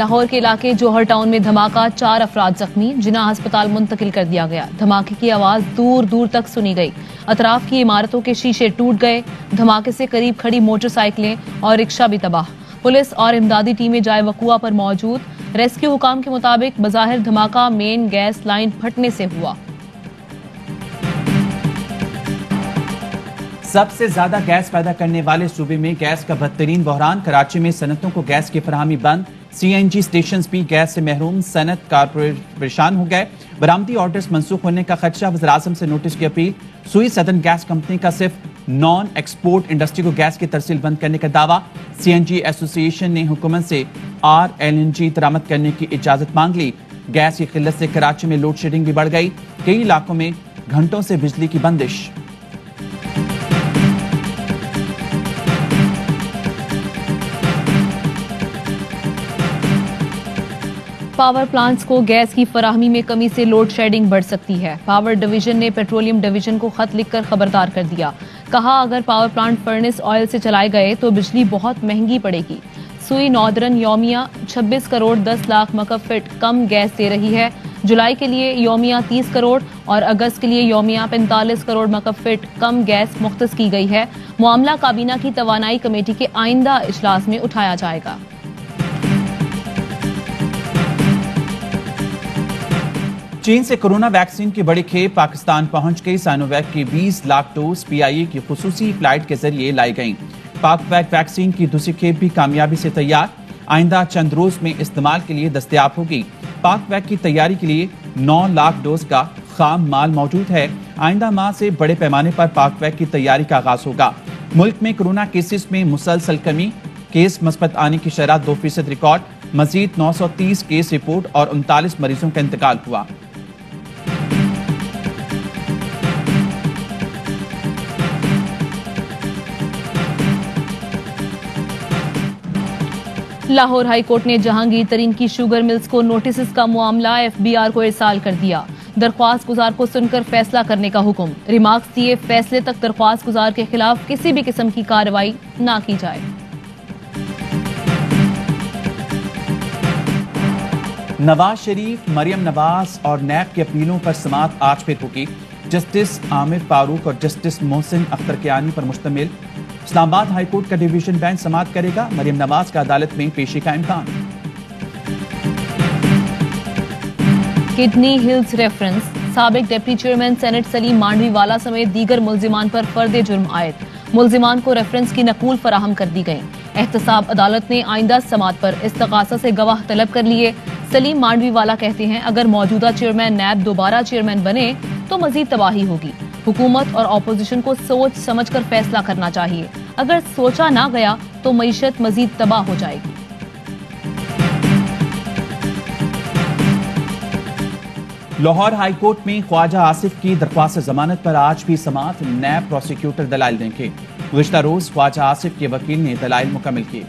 लाहौर के इलाके जौहर टाउन में धमाका, 4 अफराद जख्मी, जिन्हें अस्पताल मुंतकिल कर दिया गया। धमाके की आवाज दूर दूर तक सुनी गई। अतराफ की इमारतों के शीशे टूट गए। धमाके से करीब खड़ी मोटरसाइकिलें और रिक्शा भी तबाह। पुलिस और इमदादी टीमें जाए वकुआ पर मौजूद। रेस्क्यू हुकाम के मुताबिक बज़ाहिर धमाका मेन गैस लाइन फटने से हुआ। सबसे ज्यादा गैस पैदा करने वाले सूबे में गैस का बदतरीन बहरान। कराची में सनतों को गैस की फराहमी बंद। CNG स्टेशन भी गैस से महरूम। सनत कारपोरेट परेशान हो गए। बरामदी ऑर्डर्स मंसूख होने का खदशा। वज़ीर-ए-आज़म से नोटिस की अपील। सुई सदर्न गैस कंपनी का सिर्फ नॉन एक्सपोर्ट इंडस्ट्री को गैस की तरसील बंद करने का दावा। CNG एसोसिएशन ने हुकूमत से RLNG दरामद करने की इजाजत मांग ली। गैस की किल्लत से कराची में लोड शेडिंग भी बढ़ गई। कई इलाकों में घंटों से बिजली की बंदिश। पावर प्लांट्स को गैस की फराहमी में कमी से लोड शेडिंग बढ़ सकती है। पावर डिवीजन ने पेट्रोलियम डिवीजन को खत लिखकर खबरदार कर दिया। कहा, अगर पावर प्लांट फर्नेस ऑयल से चलाए गए तो बिजली बहुत महंगी पड़ेगी। सुई नॉर्दर्न योमिया 26 करोड़ 10 लाख मकब फीट कम गैस दे रही है। जुलाई के लिए योमिया 30 करोड़ और अगस्त के लिए योमिया 45 करोड़ मकब फीट कम गैस मुख्तस की गई है। मामला काबीना की तवानाई कमेटी के आइंदा इजलास में उठाया जाएगा। चीन से कोरोना वैक्सीन की बड़ी खेप पाकिस्तान पहुंच गई। साइनोवैक की 20 लाख डोज PIA की खुसूसी फ्लाइट के जरिए लाई गई। पाकवैक वैक्सीन की दूसरी खेप भी कामयाबी से तैयार। आइंदा चंद रोज में इस्तेमाल के लिए दस्तयाब होगी। पाकवैक की तैयारी के लिए 9 लाख डोज का खाम माल मौजूद है। आइंदा माह से बड़े पैमाने पर पाकवैक की तैयारी का आगाज होगा। मुल्क में कोरोना केसेस में मुसलसल कमी। केस मस्बत आने की शरह 2% रिकॉर्ड। मजीद 930 केस रिपोर्ट और 39 मरीजों का इंतकाल हुआ। लाहौर हाई कोर्ट ने जहांगीर तरीन की शुगर मिल्स को नोटिस का मामला FBR को इरसाल कर दिया। दरख्वास्त गुजार को सुनकर फैसला करने का हुक्म। रिमार्क्स दिए, फैसले तक दरख्वास्त गुजार के खिलाफ किसी भी किस्म की कार्रवाई ना की जाए। नवाज शरीफ, मरियम नवाज और नैब की अपीलों पर समाअत आज फिर होगी। जस्टिस आमिर फारूक और जस्टिस मोहसिन अख्तर कियानी पर मुश्तमिल इस्लामाबाद हाईकोर्ट का डिवीजन बेंच समाअत करेगा। मरियम नवाज का अदालत में पेशी का इम्कान। Kidney hills reference. साबिक deputy chairman senate Saleem Mandviwala समेत दीगर मुल्जिमान पर फर्द जुर्म आयद। मुल्जिमान को रेफरेंस की नकूल फराहम कर दी गई। एहतसाब अदालत ने आइंदा समाअत पर इस्तगासा से गवाह तलब कर लिए। सलीम मांडवीवाला कहते हैं, अगर मौजूदा चेयरमैन नैब दोबारा चेयरमैन बने तो मजीद तबाही होगी। हुकूमत और अपोजिशन को सोच समझकर फैसला करना चाहिए। अगर सोचा ना गया तो मईशत मजीद तबाह हो जाएगी। लाहौर हाईकोर्ट में ख्वाजा आसिफ की दरख्वास्त जमानत पर आज भी समाअत। नैब प्रोसिक्यूटर दलाइल देंगे। गुज़िश्ता रोज ख्वाजा आसिफ के वकील ने दलाइल मुकम्मल किए।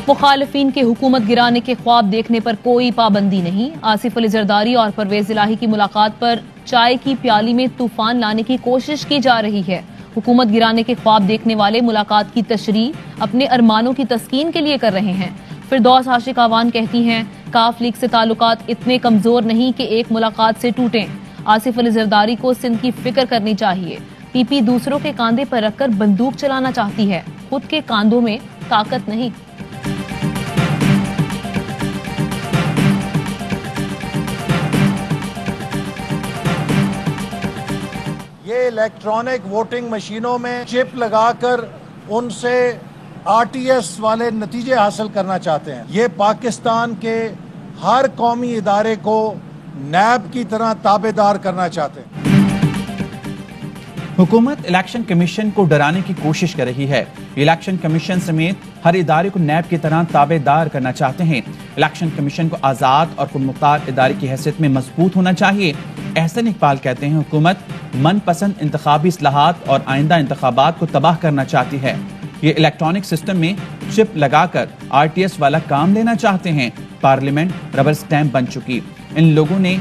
मुखालिफिन के हुकूमत गिराने के ख्वाब देखने पर कोई पाबंदी नहीं। आसिफ अली जरदारी और परवेज इलाही की मुलाकात पर चाय की प्याली में तूफान लाने की कोशिश की जा रही है। हुकूमत गिराने के ख्वाब देखने वाले मुलाकात की तशरीह अपने अरमानों की तस्कीन के लिए कर रहे हैं। फिरदौस आशिक आवान कहती हैं, काफ लीग से ताल्लुकात इतने कमजोर नहीं कि एक मुलाकात से टूटें। आसिफ अली जरदारी को सिंध की फिक्र करनी चाहिए। PP दूसरों के कांधे पर रखकर बंदूक चलाना चाहती है, खुद के कांधों में ताकत नहीं। ये इलेक्ट्रॉनिक वोटिंग मशीनों में चिप लगाकर उनसे RTS वाले नतीजे हासिल करना चाहते हैं। ये पाकिस्तान के हर कौमी इदारे को नैब की तरह ताबेदार करना चाहते हैं। हुकूमत इलेक्शन कमीशन को डराने की कोशिश कर रही है। इलेक्शन कमीशन समेत हर इदारे को नैब की तरह ताबेदार करना चाहते हैं। इलेक्शन कमीशन को आज़ाद और खुदमुख्तार इदारे की हैसियत में मजबूत होना चाहिए। एहसन इकबाल कहते हैं, हुकूमत मनपसंद इंतखाबी इस्लाहात और आइंदा इंतखाबात को तबाह करना चाहती है। ये इलेक्ट्रॉनिक सिस्टम में चिप लगाकर RTS वाला काम लेना चाहते हैं। पार्लियामेंट रबर स्टैंप बन चुकी। इन लोगों ने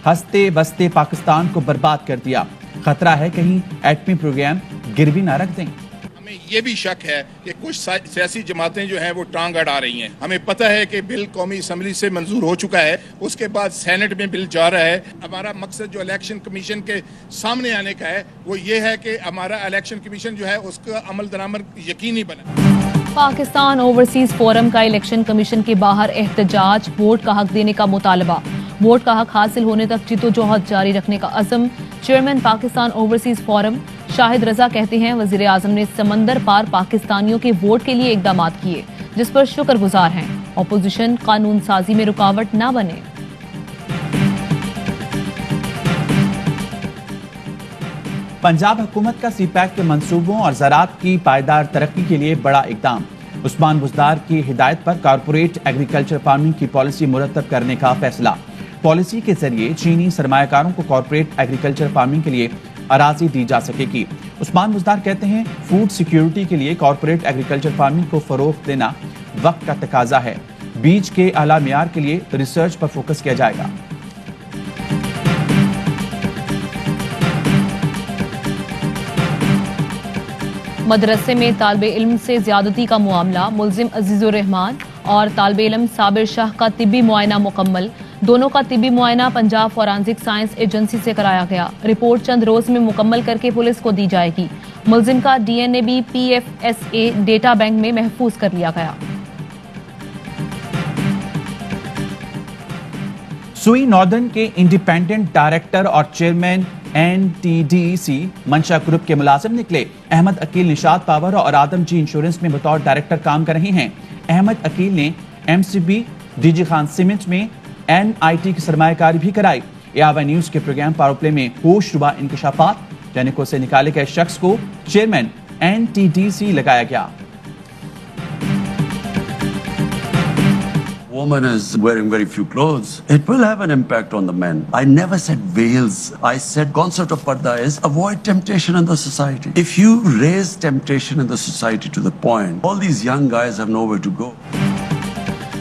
हंसते बसते पाकिस्तान को बर्बाद कर दिया। खतरा है कहीं एटमी प्रोग्राम गिरवी ना रख दें। हमें ये भी शक है कि कुछ सियासी जमातें जो हैं वो टांग अड़ा रही हैं। हमें पता है कि बिल कौमी असम्बली से मंजूर हो चुका है, उसके बाद सेनेट में बिल जा रहा है। हमारा मकसद जो इलेक्शन कमीशन के सामने आने का है वो ये है कि हमारा इलेक्शन कमीशन जो है उसका अमल दरामद यकीनी बने। पाकिस्तान ओवरसीज फोरम का इलेक्शन कमीशन के बाहर एहतजाज, वोट का हक देने का मुतालबा। वोट का हक हासिल होने तक जिद्दोजहद जारी रखने का अज़म। Chairman Pakistan overseas forum Shahid Raza कहते हैं वजीर आजम ने समंदर पार पाकिस्तानियों के वोट के लिए इकदाम किए, जिस पर शुक्रगुजार हैं। अपोजिशन कानून साजी में रुकावट न बने। पंजाब हुकूमत का सीपैक के मंसूबों और ज़राअत की पायदार तरक्की के लिए बड़ा इकदाम। उस्मान बुज़दार की हिदायत पर कारपोरेट एग्रीकल्चर फार्मिंग की पॉलिसी मुरतब करने का फैसला। पॉलिसी के जरिए चीनी सरमायाकारों को कॉर्पोरेट एग्रीकल्चर फार्मिंग के लिए अराजी दी जा सकेगी। उस्मान बुज़दार कहते हैं फूड सिक्योरिटी के लिए कॉर्पोरेट एग्रीकल्चर फार्मिंग को फरोग देना वक्त का तकाजा है। बीज के आला मियार के लिए रिसर्च पर फोकस किया जाएगा। मदरसे में तालिबे इल्म से ज्यादती का मामला। मुलजिम अजीजुर रहमान और तालिबे इल्म साबिर शाह का तिब्बी मुआयना मुकम्मल। दोनों का तिब्बी मुआयना पंजाब फॉरेंसिक साइंस एजेंसी से कराया गया। रिपोर्ट चंद रोज में मुकम्मल करके पुलिस को दी जाएगी। मुलजिम का डीएनए भी PFSA डेटा बैंक में महफूज कर लिया गया। सुई नॉर्दर्न के इंडिपेंडेंट डायरेक्टर और चेयरमैन NTDC मंशा ग्रुप के मुलाजिम निकले। अहमद अकील निशात पावर और आदम जी इंश्योरेंस में बतौर डायरेक्टर काम कर रहे हैं। अहमद अकील ने MCB DG खान सीमेंट में NIT की सरमायाकारी भी कराई। यावा न्यूज के प्रोग्राम पावर प्ले में होशरुबा इंकशाफात, जैनिको से निकाले गए शख्स को चेयरमैन NTDC लगाया गया। Woman is wearing very few clothes. It will have an impact on the men. I never said veils. I said concept of parda is avoid temptation in the society. If you raise temptation in the society to the point, all these young guys have nowhere to go.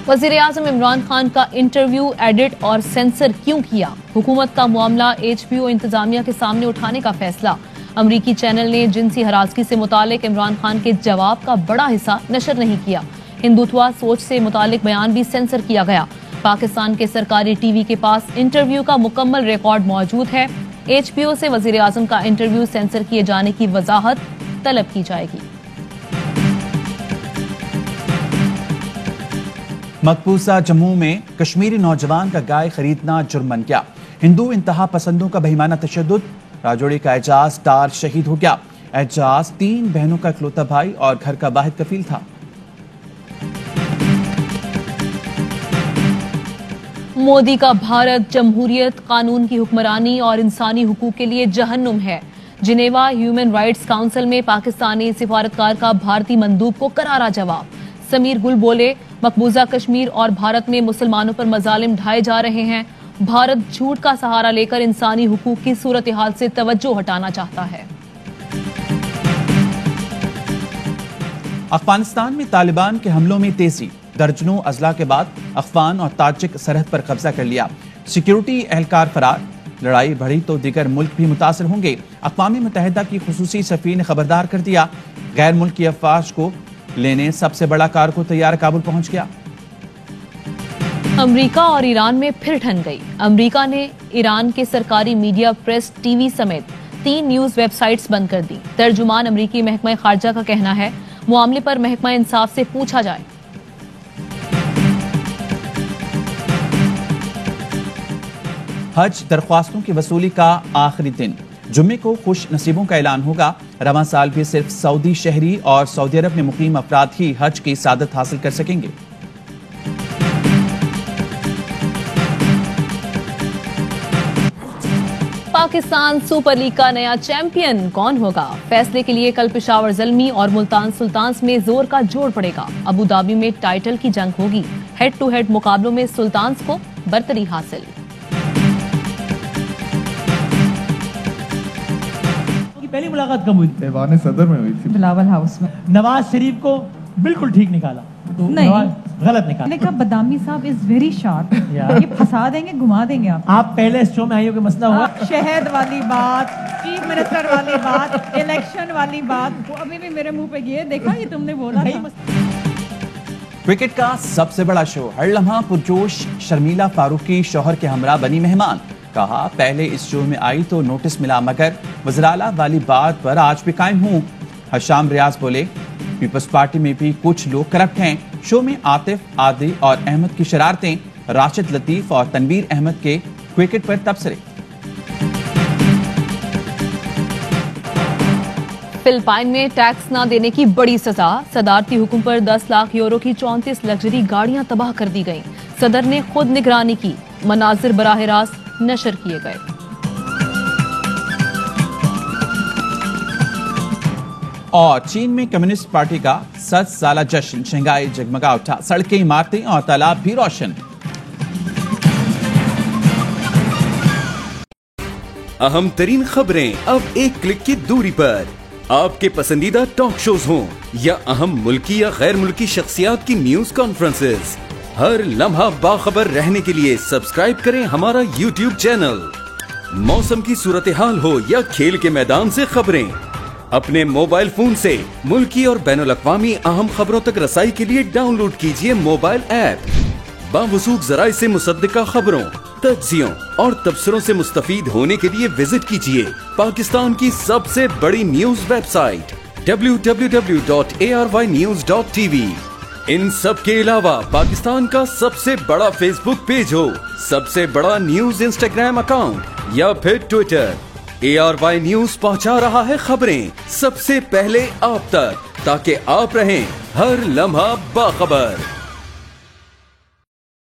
वजीर आजम इमरान खान का interview edit और sensor क्यों किया? हुकूमत का मामला HBO इंतजामिया के सामने उठाने का फैसला। अमरीकी चैनल ने जिनसी हरासगी से मुतालिक इमरान खान के जवाब का बड़ा हिस्सा नशर नहीं किया। हिंदुत्वा सोच से मुतालिक बयान भी सेंसर किया गया। पाकिस्तान के सरकारी टीवी के पास इंटरव्यू का मुकम्मल रिकॉर्ड मौजूद है। HBO से वजीर आजम का इंटरव्यू सेंसर किए जाने की वजाहत तलब की जाएगी। मकबूजा जम्मू में कश्मीरी नौजवान का गाय खरीदना जुर्म बन गया। हिंदू इंतहा पसंदों का बेईमाना तशद्दुद। राजौरी का एजाज डार शहीद हो गया। एजाज 3 बहनों का इकलौता भाई और घर का वाहिद कफील था। मोदी का भारत जमहूरियत, कानून की हुक्मरानी और इंसानी हुकूक के लिए जहन्नुम है। जिनेवा ह्यूमन राइट्स काउंसिल में पाकिस्तानी सिफारतकार का भारतीय मंदूब को करारा जवाब। समीर गुल बोले मकबूजा कश्मीर और भारत में मुसलमानों पर मजालिम ढाए जा रहे हैं। भारत झूठ का सहारा लेकर इंसानी हुकूक की सूरत हाल से तवज्जो हटाना चाहता है। अफगानिस्तान में तालिबान के हमलों में तेजी। दर्जनों अजला के बाद अफगान और ताजिक सरहद पर कब्जा कर लिया। सिक्योरिटी एहलकार फरार। लड़ाई बढ़ी तो दीगर मुल्क भी मुतासर होंगे। अक़वाम मुत्तहिदा की खुसूसी सफ़ीर ने खबरदार कर दिया। गैर मुल्की अफवाज को लेने सबसे बड़ा कारगो तैयार काबुल पहुंच गया। अमेरिका और ईरान में फिर ठन गई। अमेरिका ने ईरान के सरकारी मीडिया, प्रेस, टीवी समेत 3 न्यूज वेबसाइट्स बंद कर दी। तर्जुमान अमेरिकी महकमा खारजा का कहना है मामले पर महकमा इंसाफ से पूछा जाए। हज दरख्वास्तों की वसूली का आखिरी दिन। जुम्मे को खुश नसीबों का ऐलान होगा। रवां साल भी सिर्फ सऊदी शहरी और सऊदी अरब में मुकीम अफराद ही हज की सादत हासिल कर सकेंगे। पाकिस्तान सुपर लीग का नया चैंपियन कौन होगा? फैसले के लिए कल पेशावर ज़ल्मी और मुल्तान सुल्तान्स में जोर का जोड़ पड़ेगा। अबू धाबी में टाइटल की जंग होगी। हेड टू हेड मुकाबलों में सुल्तान्स को बरतरी हासिल। पहली मुलाकात कब हुई थी? सदर में हुई थी, बिलावल हाउस में। नवाज शरीफ को बिल्कुल ठीक निकाला। नहीं, गलत निकाला। मैंने कहा बदामी साहब इज वेरी शार्प, या। ये फंसा देंगे, घुमा देंगे आप पहले इस शो में आई हो कि मसला हुआ। शहद वाली बात, चीफ मिनिस्टर वाली बात, इलेक्शन वाली बात, वो अभी भी मेरे मुंह पे ये देखा, ये तुमने बोला था। क्रिकेट का सबसे बड़ा शो हर लम्हा पुरजोश। शर्मिला फारूकी शौहर के हमरा बनी मेहमान। कहा पहले इस शो में आई तो नोटिस मिला, मगर वज़राला वाली बात पर आज भी कायम हूं। हशाम रियाज बोले पीपल्स पार्टी में भी कुछ लोग करप्ट हैं। शो में आतिफ, आदि और अहमद की शरारतें, राशिद लतीफ और तनवीर अहमद के क्रिकेट पर तबसरे। फिलिपाइन में टैक्स न देने की बड़ी सजा। सदारती हुक्म पर 10 लाख यूरो की 34 लग्जरी गाड़ियां तबाह कर दी गईं। सदर ने खुद निगरानी की, मनाजिर बराह रास्त नशर किए गए। और चीन में कम्युनिस्ट पार्टी का 7 साला जश्न, शंघाई जगमगा उठा, सड़कें, इमारतें और तालाब भी रोशन। अहम तरीन खबरें अब एक क्लिक की दूरी पर। आपके पसंदीदा टॉक शोज हों या अहम मुल्की या गैर मुल्की शख्सियात की न्यूज कॉन्फ्रेंसेस, हर लम्हा बाखबर रहने के लिए सब्सक्राइब करें हमारा YouTube चैनल। मौसम की सूरत हाल हो या खेल के मैदान से खबरें, अपने मोबाइल फोन से मुल्की और बैनुल-अक़वामी अहम खबरों तक रसाई के लिए डाउनलोड कीजिए मोबाइल ऐप। बावसूख ज़राए से मुसद्दिका खबरों, तज्ज़ियों और तबसरों से मुस्तफीद होने के लिए विजिट कीजिए पाकिस्तान की सबसे बड़ी न्यूज वेबसाइट www.arYnews.tv। इन सब के अलावा पाकिस्तान का सबसे बड़ा फेसबुक पेज हो, सबसे बड़ा न्यूज इंस्टाग्राम अकाउंट या फिर ट्विटर, ARY न्यूज पहुंचा रहा है खबरें सबसे पहले आप तक, ताकि आप रहें हर लम्हा बाखबर।